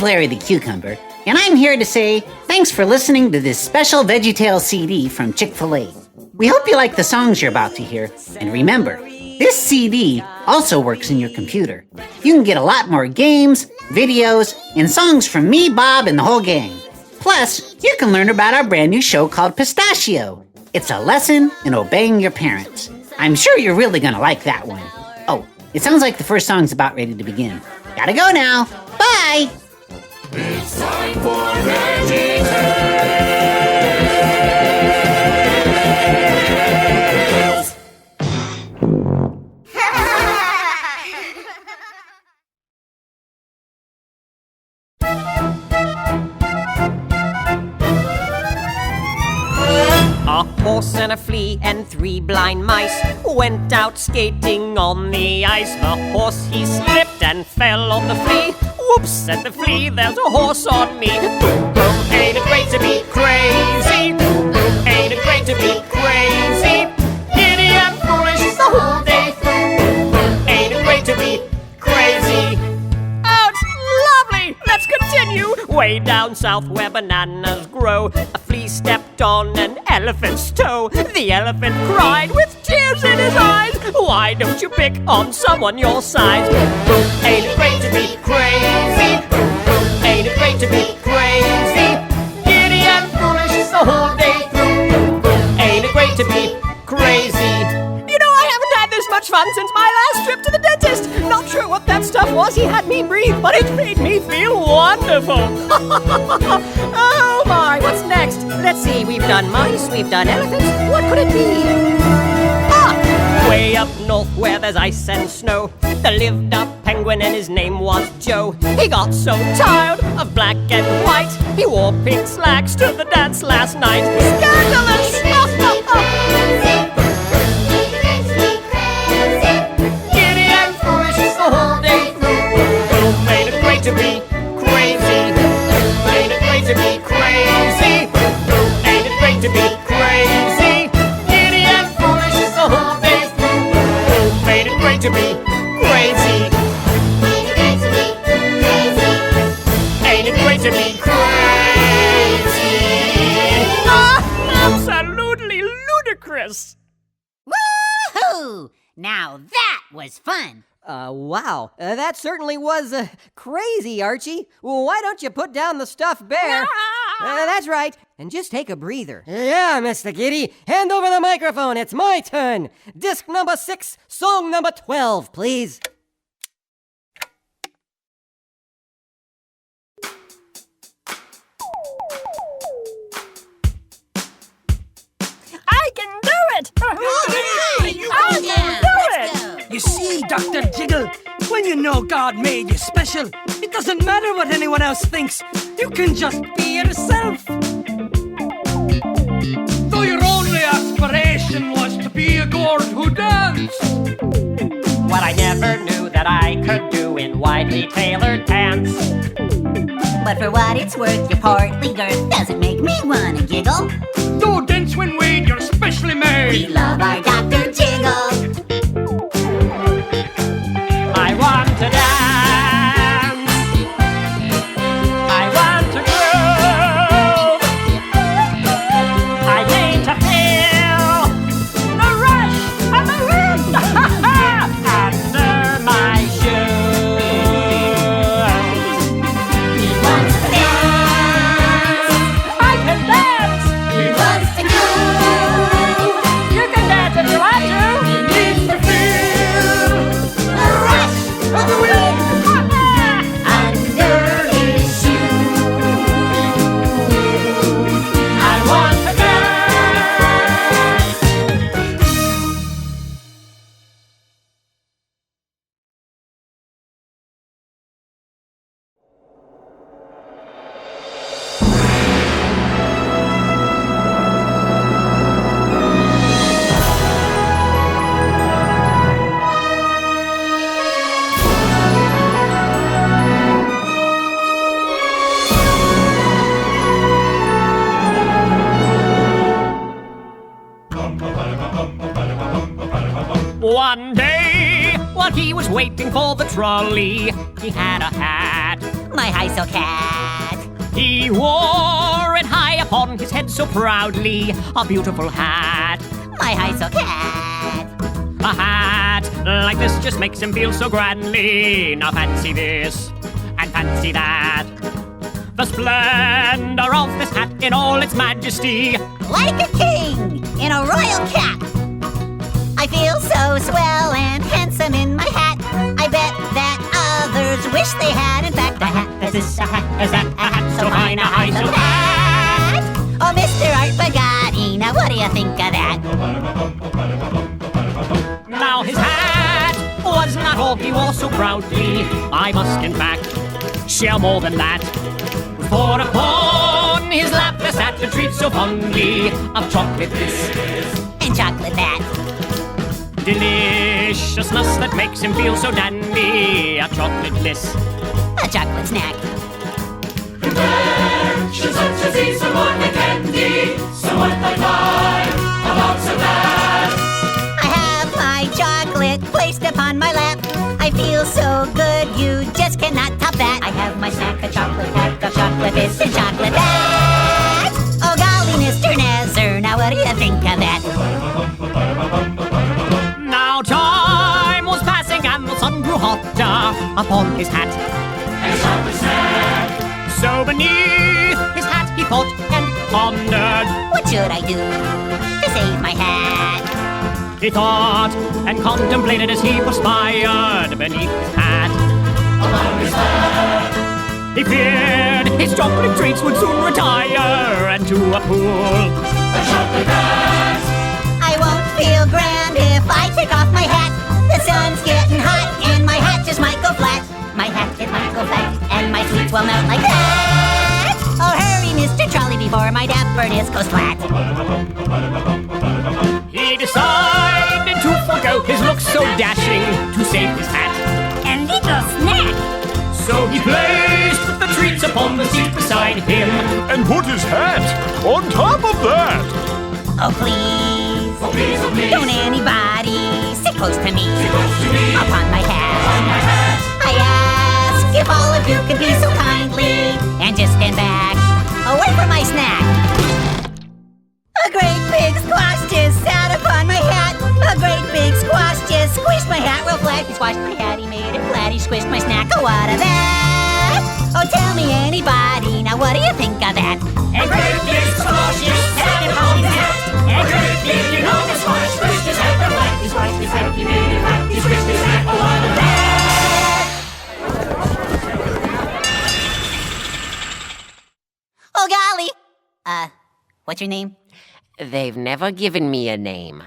is Larry the Cucumber, and I'm here to say thanks for listening to this special VeggieTales CD from Chick-fil-A. We hope you like the songs you're about to hear, and remember, this CD also works in your computer. You can get a lot more games, videos, and songs from me, Bob, and the whole gang. Plus, you can learn about our brand new show called Pistachio. It's a lesson in obeying your parents. I'm sure you're really gonna like that one. Oh, it sounds like the first song's about ready to begin. Gotta go now. Bye! It's time for VeggieTales! A horse and a flea and 3 blind mice went out skating on the ice. The horse, he slipped and fell on the flea. Whoops, said the flea, there's a horse on me. Boom, boom, ain't it great to be crazy? Boom, boom, ain't it great to be crazy? Giddy and foolish the whole day through. Boom, boom, ain't it great to be crazy? Oh, it's lovely! Let's continue! Way down south where bananas grow, a flea stepped on an elephant's toe. The elephant cried with tears in his eyes, why don't you pick on someone your size? Boom, boom, ain't it great to be crazy? Boom, boom, ain't it great to be crazy? Giddy and foolish the whole day through. Boom, boom, ain't it great to be crazy? You know, I haven't had this much fun since my last trip to the dentist. Not sure what that stuff was he had me breathe, but it made me feel wonderful. Oh my, what's next? Let's see, we've done mice, we've done elephants. What could it be? Ah! Way up north where there's ice and snow, there lived a penguin and his name was Joe. He got so tired of black and white, he wore pink slacks to the dance last night. Scandalous! Giddy and foolish the whole day through. Boom, ain't it great to be crazy? Boom, ain't it great to be crazy? Boom, ain't it great to be crazy? Giddy and foolish the whole day through. Boom, ain't it great to be crazy? Ain't it great to be crazy? Ah, absolutely ludicrous! Woohoo! Now that was fun! Wow. That certainly was crazy, Archie. Well, why don't you put down the stuffed bear? That's right. And just take a breather. Yeah, Mr. Giddy. Hand over the microphone. It's my turn. Disc number 6, song number 12, please. I can do it! You see, Dr. Jiggle, when you know God made you special, it doesn't matter what anyone else thinks. You can just be yourself. Though your only aspiration was to be a gourd who danced. What I never knew that I could do in widely tailored pants. But for what it's worth, your portly girth doesn't make me wanna giggle. No dents when weighed, you're specially made. We love our Dr. Jiggle. I want to dance. I want to groove. I need to feel the rush of the wind under my shoes. He wants to dance. I can dance. He wants to groove. You can dance if you want to. He needs to feel the rush of the wind under his shoes. I want to One day, while he was waiting for the trolley, he had a hat. my hyso cat. He wore it high upon his head so proudly, a beautiful hat. My hyso cat. A hat like this just makes him feel so grandly. Now fancy this and fancy that. The splendor of this hat in all its majesty. Like a king in a royal cap. I feel so swell and handsome in my hat. I bet that others wish they had. In fact, a hat as this, a hat as that, a hat so fine, a hyso hat. Oh, Mr. Art Bugatti, now what do you think of that? Now his hat was not all he wore so proudly. I must in fact share more than that. For upon his lap there sat a treat so fondly of chocolate this And chocolate that. deliciousness that makes him feel so dandy. A chocolate bliss. A chocolate snack. Confections such as these are more than candy. Somewhat like mine, a box of that. I have my chocolate placed upon my lap. I feel so good, you just cannot top that. I have my snack, a chocolate pack of chocolate bits and chocolate that. Oh golly, Mr. Nazar, now what do you think of that? Now time was passing and the sun grew hotter upon his hat. And a chocolate snack. So beneath his hat he thought and pondered. What should I do to save my hat? He thought and contemplated as he perspired beneath his hat. Along his hat. He feared his chocolate treats would soon retire and to a pool. A chocolate hat. I won't feel grand if I take off my hat. The sun's getting hot and my hat just might go flat. My hat, it might go flat and my sweets will melt like that. Oh hurry, Mr. Trolley, before my dapperness goes flat. He decided to forgo his looks so dashing to save his hat. And little snack. So he placed the treats upon the seat beside him. And put his hat on top of that. Oh please, Oh please, oh please. don't anybody sit close to me. Close to me. Upon my hat. My hat. I ask if all of you could be so kindly and just stand back, away from my snack. A great big squash just sat upon my hat. A great big squash just squished my hat real flat. He squashed my hat, he made it flat. He squished my snack. Oh, what of that? Oh, tell me anybody, now what do you think of that? A great big squash just sat upon his hat. A great big enormous squash squished his hat real flat. He squashed his hat, he made it flat. He squished his hat. Oh, what of that? Oh, golly. What's your name? They've never given me a name.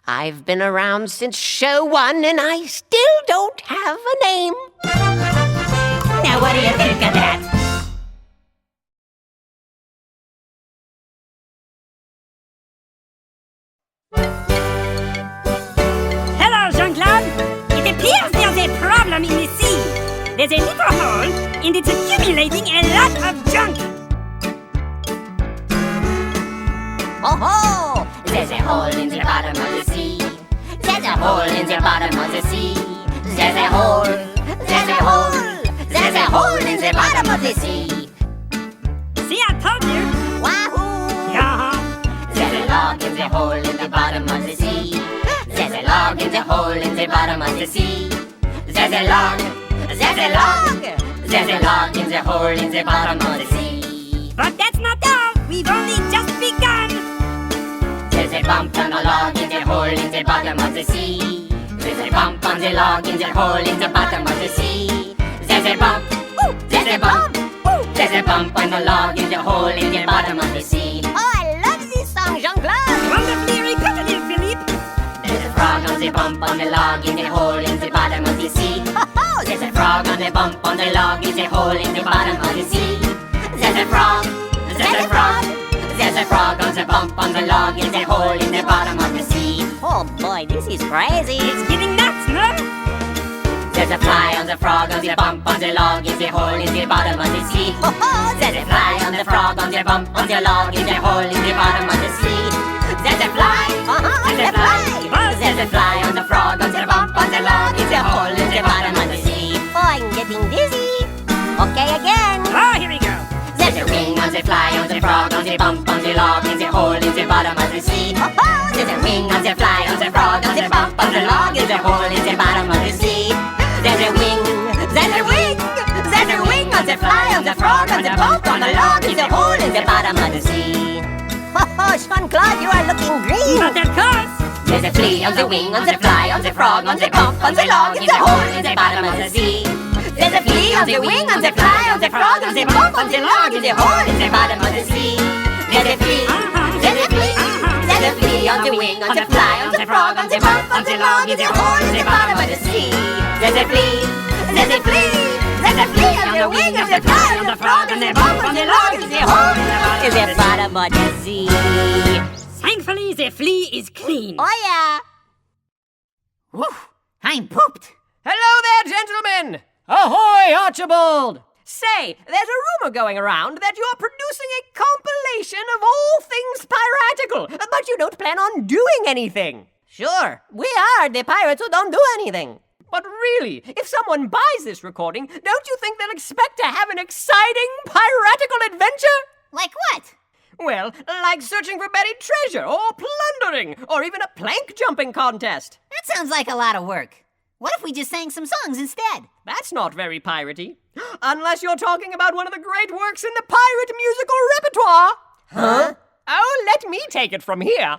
I've been around since show 1 and I still don't have a name. Now what do you think of that? Hello, Jean-Claude. It appears there's a problem in the sea. There's a little hole, and it's accumulating a lot of junk. Oh ho! There's a hole in the bottom of the sea. There's a hole in the bottom of the sea. There's a hole. There's a hole. There's a hole in the bottom of the sea. See, I told you. Wahoo! Yeah. There's a log in the hole in the bottom of the sea. There's a log in the hole in the bottom of the sea. There's a log. There's a log. There's a log in the hole in the bottom of the sea. But that's not all. We've only just begun. There's a bump on the log in the hole in the bottom of the sea. There's a bump on the log in the hole in the bottom of the sea. There's a bump. Ooh, there's a bump. Ooh, there's a bump on the log in the hole in the bottom of the sea. Oh, I love this song, Jean-Claude. Wonderfully repetitive, Philippe. There's a frog on the bump on the log in the hole in the bottom of the sea. Oh, there's a frog on the bump on the log in the hole in the bottom of the sea. There's a frog. There's a frog. There's a frog on the bump on the log in the hole in the bottom of the sea. Oh boy, this is crazy. It's getting nuts, no? There's a fly on the frog on the bump on the log in the hole in the bottom of the sea. There's a fly on the frog on the bump on the log in the hole in the bottom of the sea. There's a fly. There's a fly. There's a fly on the frog on the bump on the log in the hole in the bottom of the sea. Oh, I'm getting dizzy. Okay, again. Oh, here we go. There's a wing on the fly, on the frog, on the bump, on the log, in the hole, in the bottom of the sea. Oh, there's a wing on the fly, on the frog, on the bump, on the log, in the hole, in the bottom of the sea. There's a wing, there's a wing, there's a wing on the fly, on the frog, on the bump, on the log, in the hole, in the bottom of the sea. Oh, Jean-Claude, you are looking green. But of course. There's a flea on the wing, on the fly, on the frog, on the bump, on the log, in the hole, in the bottom of the sea. There's a flea on the wing, on the fly, on the frog, on the bump, on the log, in the hole, in the bottom of the sea. There's a flea, there's a flea, there's a flea on the wing, on the fly, on the frog, on the bump, on the log, in the hole, in the bottom of the sea. There's a flea, there's a flea, there's a flea on the wing, on the fly, on the frog, on the bump, on the log, in the hole, in the bottom of the sea. Thankfully, the flea is clean. Oh yeah. Whew, I'm pooped. Hello there, gentlemen! Ahoy, Archibald! Say, there's a rumor going around that you're producing a compilation of all things piratical, but you don't plan on doing anything. Sure, we are the pirates who don't do anything. But really, if someone buys this recording, don't you think they'll expect to have an exciting piratical adventure? Like what? Well, like searching for buried treasure, or plundering, or even a plank jumping contest. That sounds like a lot of work. What if we just sang some songs instead? That's not very piratey. Unless you're talking about one of the great works in the pirate musical repertoire. Huh? Oh, let me take it from here.